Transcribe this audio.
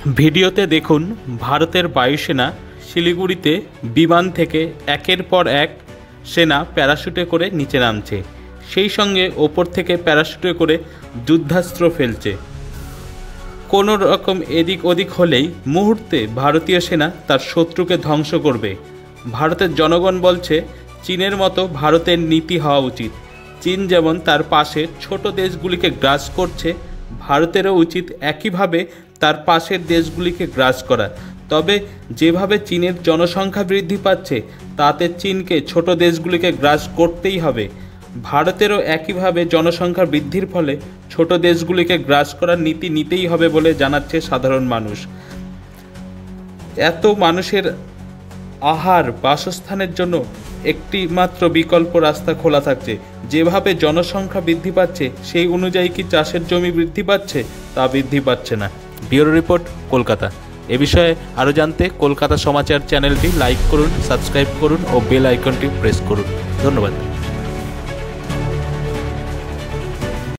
ভিডিওতে দেখুন ভারতের বায়ুসেনা শিলিগুড়িতে বিমান থেকে একের পর এক সেনা প্যারাশুটে করে নিচে নামছে, সেই সঙ্গে ওপর থেকে প্যারাশুটে করে যুদ্ধাস্ত্র ফেলছে। কোনো রকম এদিক ওদিক হলেই মুহূর্তে ভারতীয় সেনা তার শত্রুকে ধ্বংস করবে। ভারতের জনগণ বলছে চীনের মতো ভারতের নীতি হওয়া উচিত। চীন যেমন তার পাশে ছোট দেশগুলিকে গ্রাস করছে, ভারতেরও উচিত একইভাবে তার পাশের দেশগুলিকে গ্রাস করা। তবে যেভাবে চীনের জনসংখ্যা বৃদ্ধি পাচ্ছে তাতে চীনকে ছোট দেশগুলিকে গ্রাস করতেই হবে। ভারতেরও একইভাবে জনসংখ্যা বৃদ্ধির ফলে ছোট দেশগুলিকে গ্রাস করার নীতি নিতেই হবে বলে জানাচ্ছে সাধারণ মানুষ। এত মানুষের আহার বাসস্থানের জন্য একটি মাত্র বিকল্প রাস্তা খোলা থাকছে। যেভাবে জনসংখ্যা বৃদ্ধি পাচ্ছে সেই অনুযায়ী কি চাষের জমি বৃদ্ধি পাচ্ছে? তা বৃদ্ধি পাচ্ছে না। Bureau report, Kolkata. এ বিষয়ে আরও জানতে কলকাতা সমাচার চ্যানেলটি লাইক করুন, সাবস্ক্রাইব করুন ও বেল আইকনটি প্রেস করুন। ধন্যবাদ।